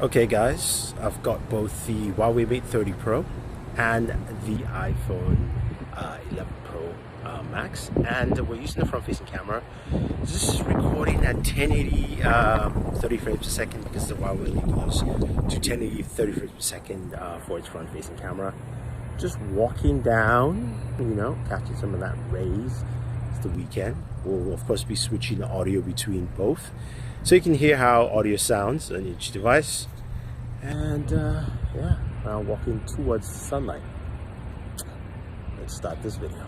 Okay guys, I've got both the Huawei Mate 30 Pro and the iPhone 11 Pro Max, and we're using the front-facing camera. This is recording at 1080 30 frames per second because the Huawei only goes to 1080 30 frames per second for its front-facing camera. Just walking down, catching some of that rays. It's the weekend. We'll of course be switching the audio between both, so you can hear how audio sounds on each device. And yeah, now walking towards sunlight. Let's start this video.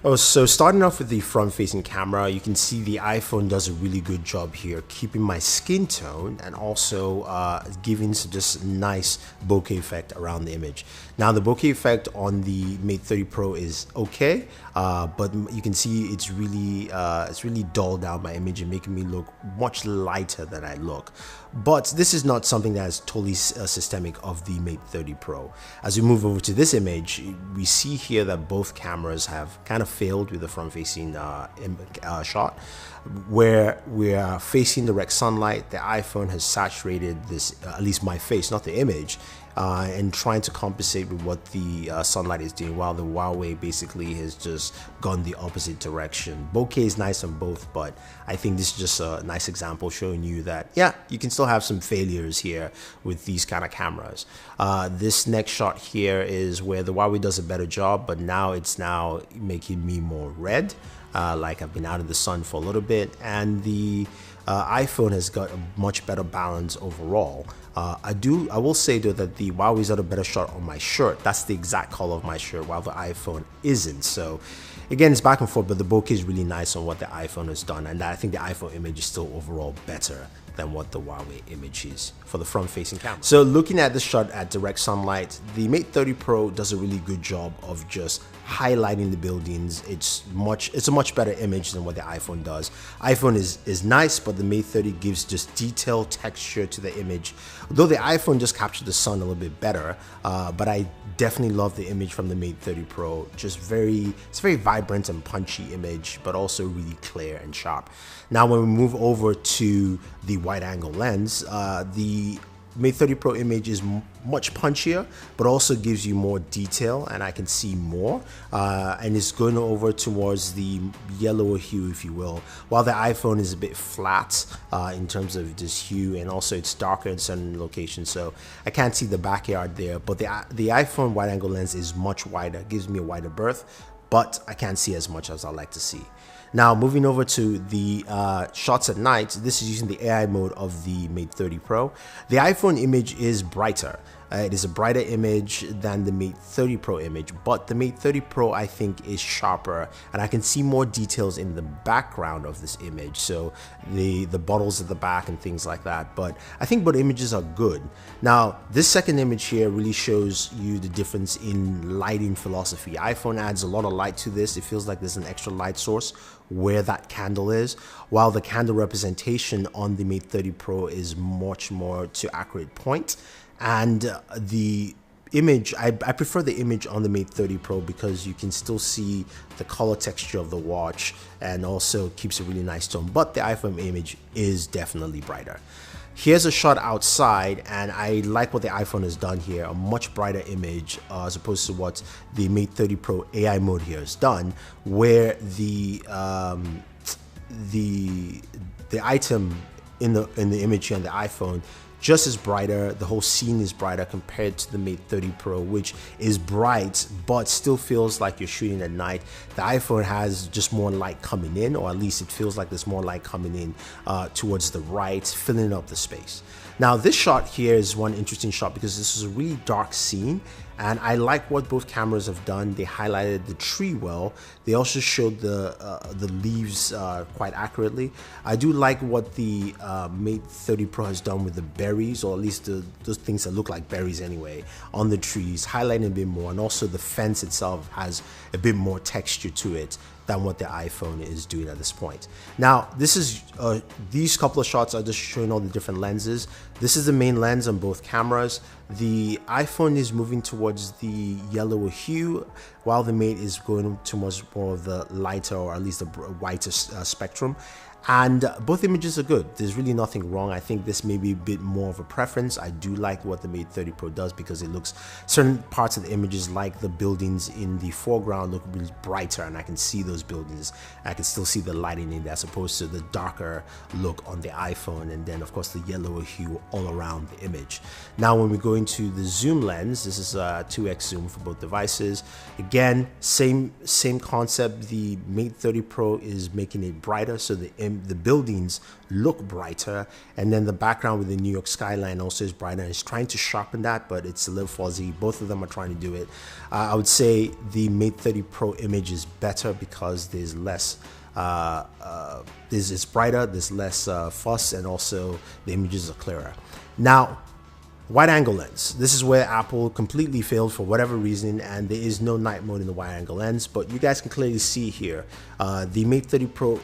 Oh, so starting off with the front-facing camera, you can see the iPhone does a really good job here keeping my skin tone and also giving some just nice bokeh effect around the image. Now the bokeh effect on the Mate 30 Pro is okay, but you can see it's really dulled down my image and making me look much lighter than I look. But this is not something that is totally systemic of the Mate 30 Pro. As we move over to this image, we see here that both cameras have kind of failed with the front-facing shot. Where we are facing direct sunlight, the iPhone has saturated this, at least my face, not the image, and trying to compensate with what the sunlight is doing, while the Huawei basically has just gone the opposite direction. Bokeh is nice on both, but I think this is just a nice example showing you that, yeah, you can still have some failures here with these kind of cameras. This next shot here is where the Huawei does a better job, but now it's making me more red. Like I've been out of the sun for a little bit, and the iPhone has got a much better balance overall. I will say though that the Huawei's got a better shot on my shirt. That's the exact color of my shirt, while the iPhone isn't. So again, it's back and forth, but the bokeh is really nice on what the iPhone has done, and I think the iPhone image is still overall better than what the Huawei image is for the front-facing camera. So looking at this shot at direct sunlight, the Mate 30 Pro does a really good job of just highlighting the buildings. It's a much better image than what the iPhone does. iPhone is nice, but the Mate 30 gives just detailed texture to the image. Though the iPhone just captured the sun a little bit better, but I definitely love the image from the Mate 30 Pro. It's very vibrant and punchy image, but also really clear and sharp. Now when we move over to the wide angle lens, the Mate 30 Pro image is much punchier, but also gives you more detail, and I can see more, and it's going over towards the yellower hue, if you will, while the iPhone is a bit flat in terms of this hue, and also it's darker in certain locations, so I can't see the backyard there. But the iPhone wide angle lens is much wider, gives me a wider berth, but I can't see as much as I like to see. Now moving over to the shots at night, this is using the AI mode of the Mate 30 Pro. The iPhone image is brighter. It is a brighter image than the Mate 30 Pro image, but the Mate 30 Pro I think is sharper, and I can see more details in the background of this image, so the bottles at the back and things like that. But I think both images are good. Now this second image here really shows you the difference in lighting philosophy. iPhone adds a lot of light to this. It feels like there's an extra light source where that candle is, while the candle representation on the Mate 30 Pro is much more to accurate point. And the image, I prefer the image on the Mate 30 Pro because you can still see the color texture of the watch, and also keeps a really nice tone, but the iPhone image is definitely brighter. Here's a shot outside, and I like what the iPhone has done here, a much brighter image as opposed to what the Mate 30 Pro AI mode here has done, where the item in the image here on the iPhone just is brighter. The whole scene is brighter compared to the Mate 30 Pro, which is bright but still feels like you're shooting at night. The iPhone has just more light coming in, or at least it feels like there's more light coming in towards the right, filling up the space. Now this shot here is one interesting shot because this is a really dark scene, and I like what both cameras have done. They highlighted the tree well. They also showed the leaves quite accurately. I do like what the Mate 30 Pro has done with the berries, or at least those things that look like berries anyway, on the trees, highlighting a bit more, and also the fence itself has a bit more texture to it than what the iPhone is doing at this point. Now, this is these couple of shots are just showing all the different lenses. This is the main lens on both cameras. The iPhone is moving towards the yellower hue, while the Mate is going towards more of the lighter, or at least the whiter spectrum. And both images are good. There's really nothing wrong. I think this may be a bit more of a preference. I do like what the Mate 30 Pro does because it looks, certain parts of the images, like the buildings in the foreground, look really brighter, and I can see those buildings. I can still see the lighting in there, as opposed to the darker look on the iPhone, and then of course the yellower hue all around the image. Now when we go into the zoom lens, this is a 2x zoom for both devices. Again, same concept. The Mate 30 Pro is making it brighter, so the buildings look brighter, and then the background with the New York skyline also is brighter. It's trying to sharpen that, but it's a little fuzzy. Both of them are trying to do it. I would say the Mate 30 Pro image is better because there's less it's brighter, there's less fuss, and also the images are clearer. Now, wide angle lens. This is where Apple completely failed for whatever reason, and there is no night mode in the wide angle lens, but you guys can clearly see here the Mate 30 Pro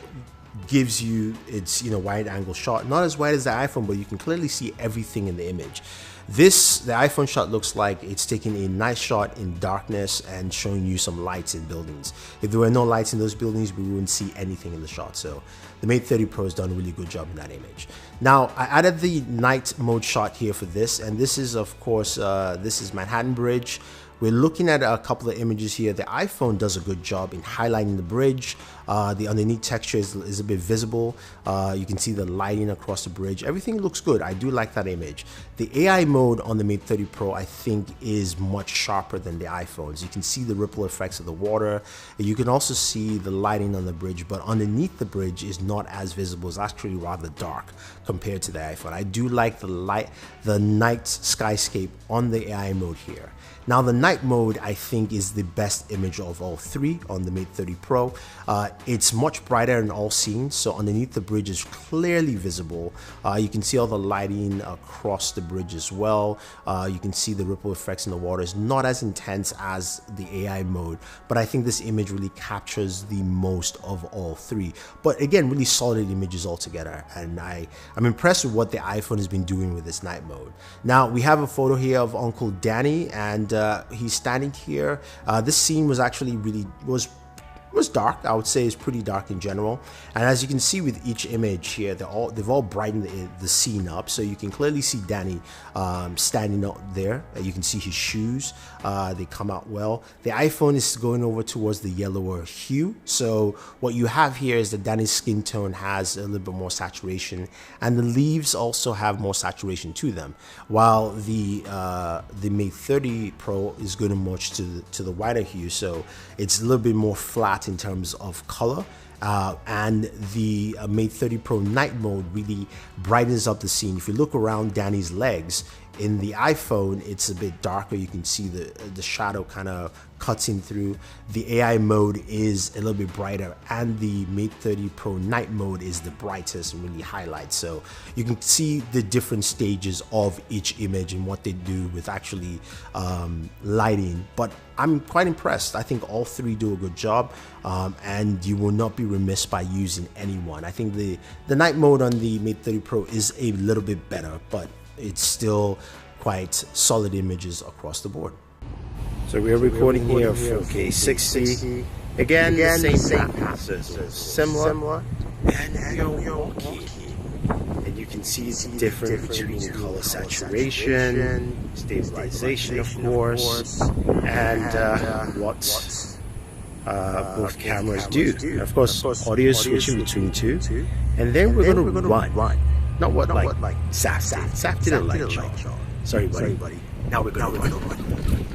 gives you its wide angle shot, not as wide as the iPhone, but you can clearly see everything in the image. The iPhone shot looks like it's taking a nice shot in darkness and showing you some lights in buildings. If there were no lights in those buildings, we wouldn't see anything in the shot. So the Mate 30 Pro has done a really good job in that image. Now, I added the night mode shot here for this, and this is, of course, this is Manhattan Bridge. We're looking at a couple of images here. The iPhone does a good job in highlighting the bridge. The underneath texture is a bit visible. You can see the lighting across the bridge. Everything looks good. I do like that image. The AI mode on the Mate 30 Pro, I think, is much sharper than the iPhone's. You can see the ripple effects of the water. You can also see the lighting on the bridge, but underneath the bridge is not as visible. It's actually rather dark compared to the iPhone. I do like the night skyscape on the AI mode here. Now, the night mode, I think, is the best image of all three on the Mate 30 Pro. It's much brighter in all scenes, so underneath the bridge is clearly visible. You can see all the lighting across the bridge as well. You can see the ripple effects in the water. It's not as intense as the AI mode, but I think this image really captures the most of all three. But again, really solid images altogether, and I'm impressed with what the iPhone has been doing with this night mode. Now, we have a photo here of Uncle Danny, and he's standing here. This scene was actually was dark. I would say it's pretty dark in general, and as you can see with each image here, they've all brightened the scene up, so you can clearly see Danny standing out there. You can see his shoes, they come out well. The iPhone is going over towards the yellower hue, so what you have here is that Danny's skin tone has a little bit more saturation, and the leaves also have more saturation to them, while the Mate 30 Pro is going to much to the whiter hue, so it's a little bit more flat in terms of color. And the Mate 30 Pro night mode really brightens up the scene. If you look around Danny's legs, in the iPhone, it's a bit darker. You can see the shadow kind of cuts in through. The AI mode is a little bit brighter, and the Mate 30 Pro night mode is the brightest and really highlights. So you can see the different stages of each image and what they do with actually lighting. But I'm quite impressed. I think all three do a good job, and you will not be remiss by using any one. I think the night mode on the Mate 30 Pro is a little bit better, but it's still quite solid images across the board. So we're recording here 4K 60. Again, the same passes, similar, and you're walking. And you can see the difference between color saturation, stabilization, of course, and what both cameras do. Of course, audio switching between two, and then we're going to run. Not what like Saf did. Saf didn't like y'all. Sorry, buddy. Now we're going to run.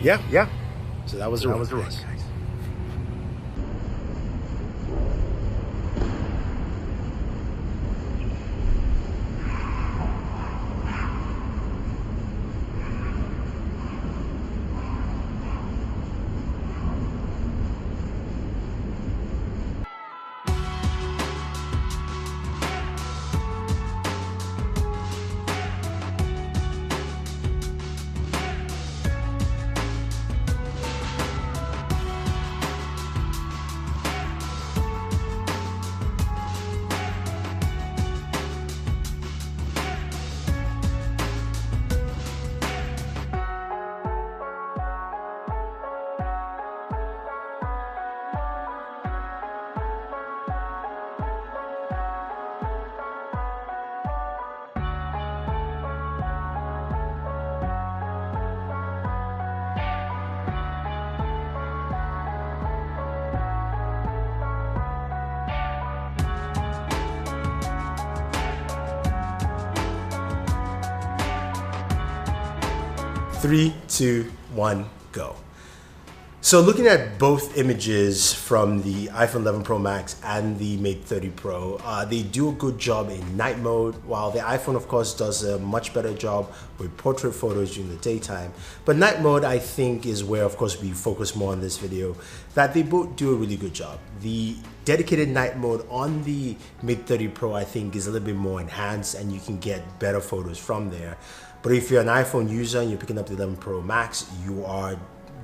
Yeah. So that was a run. 3, 2, 1, go. So looking at both images from the iPhone 11 Pro Max and the Mate 30 Pro, they do a good job in night mode, while the iPhone of course does a much better job with portrait photos during the daytime. But night mode, I think, is where of course we focus more on this video, that they both do a really good job. The dedicated night mode on the Mate 30 Pro, I think, is a little bit more enhanced and you can get better photos from there. But if you're an iPhone user and you're picking up the 11 Pro Max, you are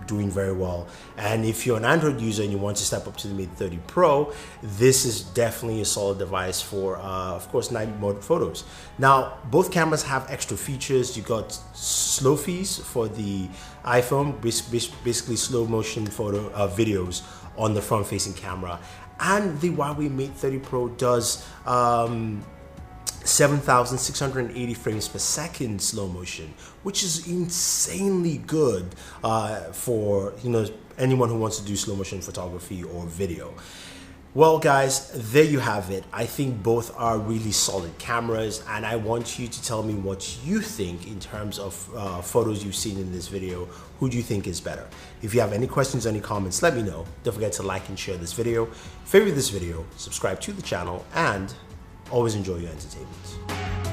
doing very well. And if you're an Android user and you want to step up to the Mate 30 Pro, this is definitely a solid device for of course night mode photos. Now both cameras have extra features. You got slow fees for the iPhone, basically slow motion photo videos on the front facing camera, and the Huawei Mate 30 Pro does 7,680 frames per second slow motion, which is insanely good for anyone who wants to do slow motion photography or video. Well guys, there you have it. I think both are really solid cameras, and I want you to tell me what you think in terms of photos you've seen in this video. Who do you think is better? If you have any questions or any comments, let me know. Don't forget to like and share this video, favorite this video, subscribe to the channel, and always enjoy your entertainment.